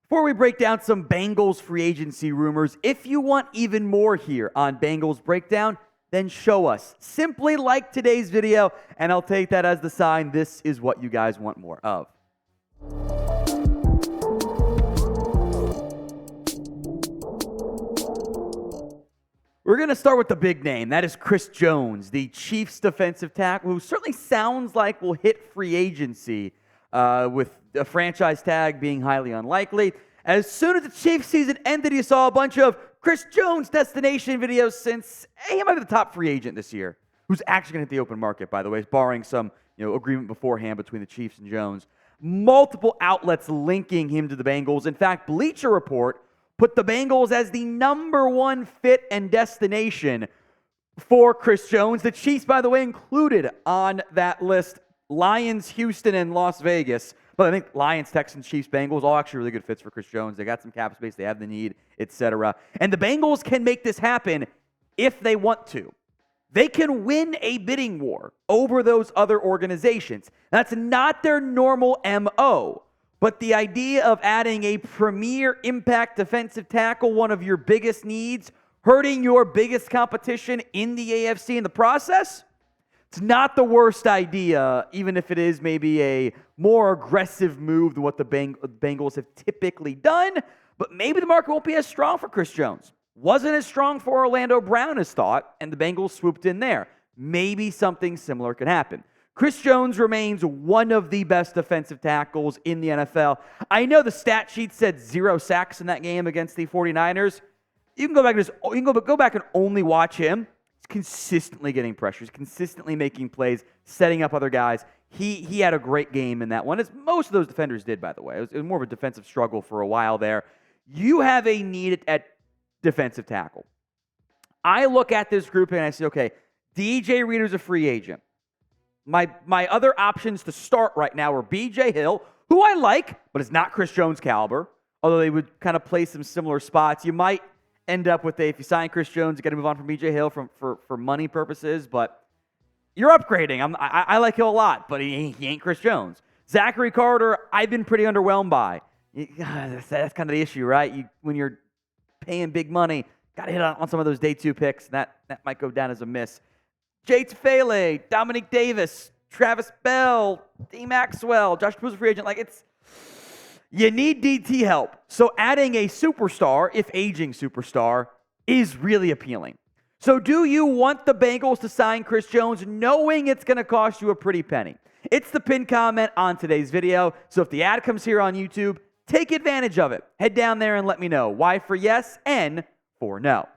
Before we break down some Bengals free agency rumors, if you want even more here on Bengals Breakdown, then show us. Simply like today's video, and I'll take that as the sign this is what you guys want more of. We're going to start with the big name. That is Chris Jones, the Chiefs defensive tackle, who certainly sounds like will hit free agency with a franchise tag being highly unlikely. As soon as the Chiefs season ended, you saw a bunch of Chris Jones destination videos since he might be the top free agent this year, who's actually going to hit the open market, by the way, barring some agreement beforehand between the Chiefs and Jones. Multiple outlets linking him to the Bengals. In fact, Bleacher Report put the Bengals as the #1 fit and destination for Chris Jones. The Chiefs, by the way, included on that list Lions, Houston, and Las Vegas. But I think Lions, Texans, Chiefs, Bengals, all actually really good fits for Chris Jones. They got some cap space, they have the need, etc. And the Bengals can make this happen if they want to. They can win a bidding war over those other organizations. That's not their normal MO. But the idea of adding a premier impact defensive tackle, one of your biggest needs, hurting your biggest competition in the AFC in the process, it's not the worst idea, even if it is maybe a more aggressive move than what the Bengals have typically done. But maybe the market won't be as strong for Chris Jones. Wasn't as strong for Orlando Brown as thought, and the Bengals swooped in there. Maybe something similar could happen. Chris Jones remains one of the best defensive tackles in the NFL. I know the stat sheet said 0 sacks in that game against the 49ers. You can go back and only watch him. He's consistently getting pressure. He's consistently making plays, setting up other guys. He had a great game in that one, as most of those defenders did, by the way. It was more of a defensive struggle for a while there. You have a need at defensive tackle. I look at this group and I say, okay, DJ Reader's a free agent. My other options to start right now are B.J. Hill, who I like, but is not Chris Jones caliber, although they would kind of play some similar spots. You might end up with if you sign Chris Jones, you got to move on from B.J. Hill for money purposes, but you're upgrading. I like Hill a lot, but he ain't Chris Jones. Zachary Carter, I've been pretty underwhelmed by. That's kind of the issue, right? When you're paying big money, got to hit on some of those day 2 picks, and that might go down as a miss. Jay Tufele, Dominique Davis, Travis Bell, D. Maxwell, Josh Cruz, free agent. You need DT help. So adding a superstar, if aging superstar, is really appealing. So do you want the Bengals to sign Chris Jones knowing it's going to cost you a pretty penny? It's the pinned comment on today's video. So if the ad comes here on YouTube, take advantage of it. Head down there and let me know. Y for yes, N for no.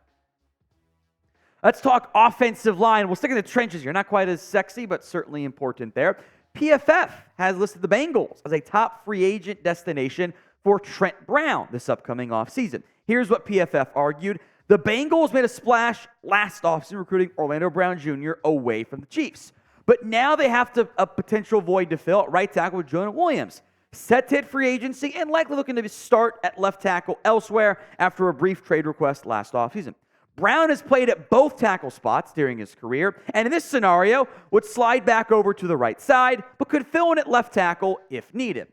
Let's talk offensive line. We'll stick in the trenches here. Not quite as sexy, but certainly important there. PFF has listed the Bengals as a top free agent destination for Trent Brown this upcoming offseason. Here's what PFF argued. The Bengals made a splash last offseason recruiting Orlando Brown Jr. away from the Chiefs. But now they have a potential void to fill at right tackle with Jonah Williams. Set to hit free agency and likely looking to start at left tackle elsewhere after a brief trade request last offseason. Brown has played at both tackle spots during his career, and in this scenario, would slide back over to the right side, but could fill in at left tackle if needed.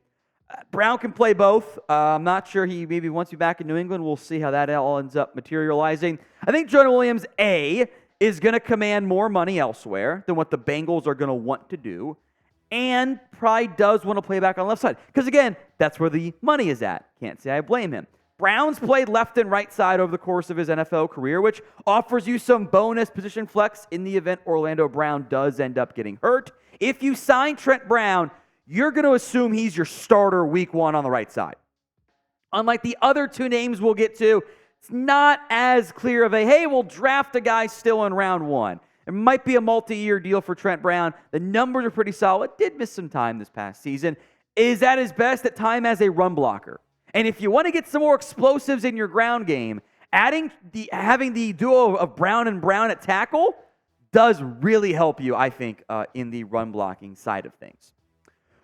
Brown can play both. I'm not sure he maybe wants to be back in New England. We'll see how that all ends up materializing. I think Jonah Williams, is going to command more money elsewhere than what the Bengals are going to want to do, and probably does want to play back on the left side. Because again, that's where the money is at. Can't say I blame him. Brown's played left and right side over the course of his NFL career, which offers you some bonus position flex in the event Orlando Brown does end up getting hurt. If you sign Trent Brown, you're going to assume he's your starter week 1 on the right side. Unlike the other 2 names we'll get to, it's not as clear of a, hey, we'll draft a guy still in round 1. It might be a multi-year deal for Trent Brown. The numbers are pretty solid. Did miss some time this past season. Is at his best at time as a run blocker. And if you want to get some more explosives in your ground game, having the duo of Brown and Brown at tackle does really help you, I think, in the run blocking side of things.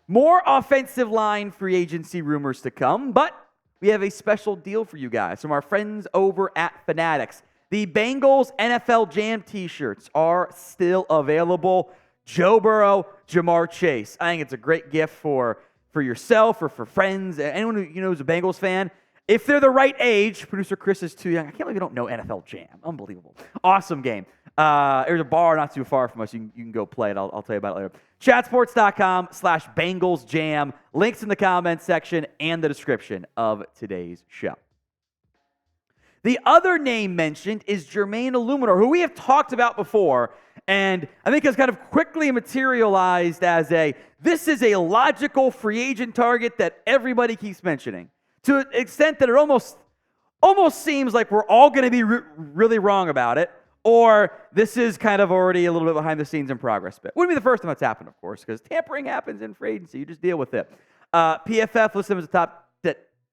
More offensive line free agency rumors to come, but we have a special deal for you guys from our friends over at Fanatics. The Bengals NFL Jam t-shirts are still available. Joe Burrow, Jamar Chase. I think it's a great gift for for yourself or for friends, anyone who you know is a Bengals fan. If they're the right age, producer Chris is too young. I can't believe you don't know NFL Jam. Unbelievable. Awesome game. There's a bar not too far from us. You can go play it. I'll tell you about it later. Chatsports.com/Bengals Jam. Links in the comments section and the description of today's show. The other name mentioned is Jermaine Eluemunor, who we have talked about before, and I think has kind of quickly materialized as this is a logical free agent target that everybody keeps mentioning, to an extent that it almost seems like we're all going to be really wrong about it, or this is kind of already a little bit behind the scenes in progress. But wouldn't be the first time that's happened, of course, because tampering happens in free agency. You just deal with it. PFF listed him as a top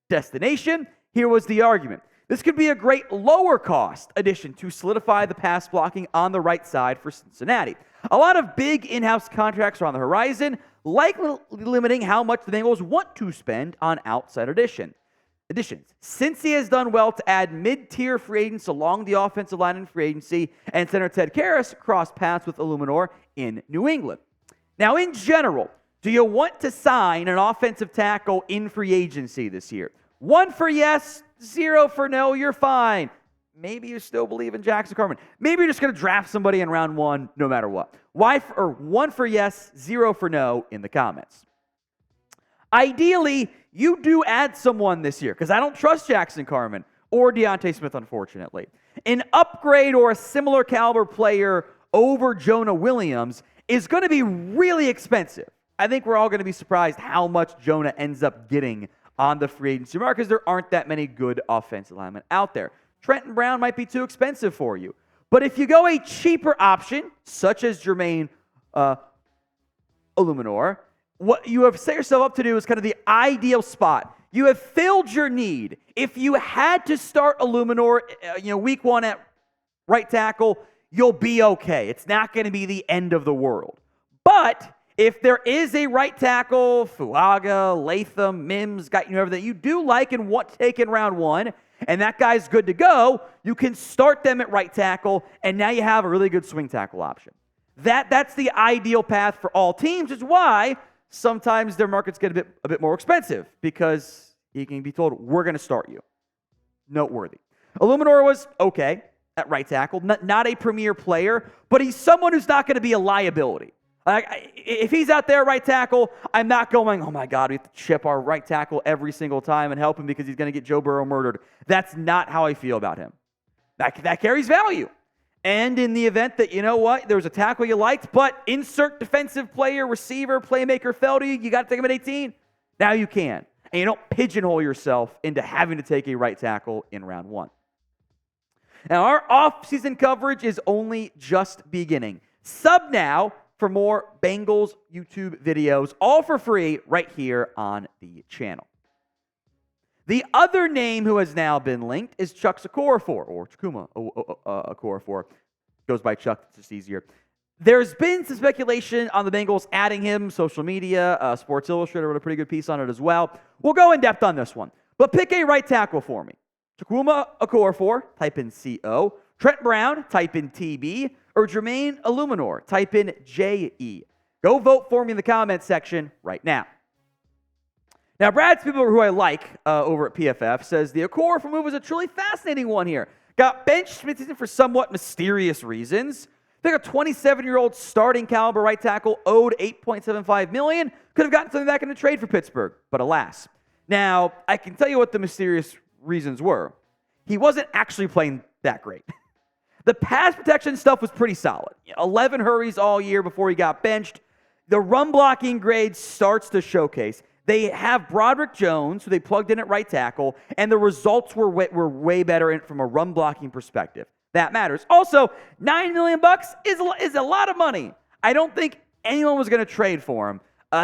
destination. Here was the argument. This could be a great lower-cost addition to solidify the pass blocking on the right side for Cincinnati. A lot of big in-house contracts are on the horizon, likely limiting how much the Bengals want to spend on outside additions. Since he has done well to add mid-tier free agents along the offensive line in free agency, and center Ted Karras crossed paths with Eluemunor in New England. Now, in general, do you want to sign an offensive tackle in free agency this year? 1 for yes, 0 for no, you're fine. Maybe you still believe in Jackson Carman. Maybe you're just going to draft somebody in round 1 no matter what. 1 for yes, 0 for no in the comments. Ideally, you do add someone this year, because I don't trust Jackson Carman or Deontay Smith, unfortunately. An upgrade or a similar caliber player over Jonah Williams is going to be really expensive. I think we're all going to be surprised how much Jonah ends up getting on the free agency market, because there aren't that many good offensive linemen out there. Trent Brown might be too expensive for you. But if you go a cheaper option, such as Jermaine Eluemunor, what you have set yourself up to do is kind of the ideal spot. You have filled your need. If you had to start Eluemunor, week 1 at right tackle, you'll be okay. It's not going to be the end of the world. But if there is a right tackle, Fuaga, Latham, Mims, whoever that you do like and want to take in round 1, and that guy's good to go, you can start them at right tackle, and now you have a really good swing tackle option. That's the ideal path for all teams, is why sometimes their markets get a bit more expensive, because you can be told, we're going to start you. Noteworthy. Eluemunor was okay at right tackle, not a premier player, but he's someone who's not going to be a liability. If he's out there right tackle, I'm not going, oh my God, we have to chip our right tackle every single time and help him because he's going to get Joe Burrow murdered. That's not how I feel about him. That carries value. And in the event that, there was a tackle you liked, but insert defensive player, receiver, playmaker fell to you, you got to take him at 18. Now you can. And you don't pigeonhole yourself into having to take a right tackle in round 1. Now, our off-season coverage is only just beginning. Sub now for more Bengals YouTube videos, all for free right here on the channel. The other name who has now been linked is Okorafor, or Chukwuma Okorafor. Goes by Chuck, it's just easier. There's been some speculation on the Bengals adding him, social media, Sports Illustrated wrote a pretty good piece on it as well. We'll go in depth on this one, but pick a right tackle for me. Chukwuma Okorafor, type in C-O. Trent Brown, type in TB. Or Jermaine Eluemunor, type in J-E. Go vote for me in the comments section right now. Now, Brad Spiegel, who I like over at PFF, says the Okorafor move was a truly fascinating one here. Got benched midseason for somewhat mysterious reasons. I think a 27-year-old starting caliber right tackle owed $8.75 million. Could have gotten something back in the trade for Pittsburgh, but alas. Now, I can tell you what the mysterious reasons were. He wasn't actually playing that great. The pass protection stuff was pretty solid. 11 hurries all year before he got benched. The run blocking grade starts to showcase. They have Broderick Jones, who they plugged in at right tackle, and the results were way better from a run blocking perspective. That matters. Also, $9 million is a lot of money. I don't think anyone was going to trade for him.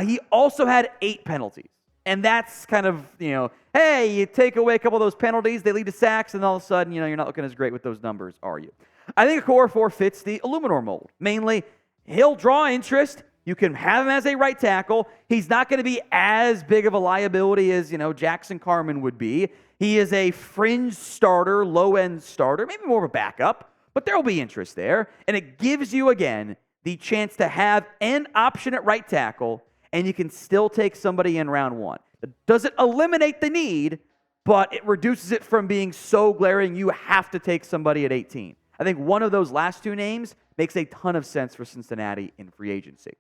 He also had 8 penalties. And that's kind of, hey, you take away a couple of those penalties, they lead to sacks, and all of a sudden, you're not looking as great with those numbers, are you? I think Okorafor fits the Eluemunor mold. Mainly, he'll draw interest. You can have him as a right tackle. He's not going to be as big of a liability as, Jackson Carman would be. He is a fringe starter, low-end starter, maybe more of a backup, but there will be interest there. And it gives you, again, the chance to have an option at right tackle and you can still take somebody in round 1. It doesn't eliminate the need, but it reduces it from being so glaring you have to take somebody at 18. I think one of those last 2 names makes a ton of sense for Cincinnati in free agency.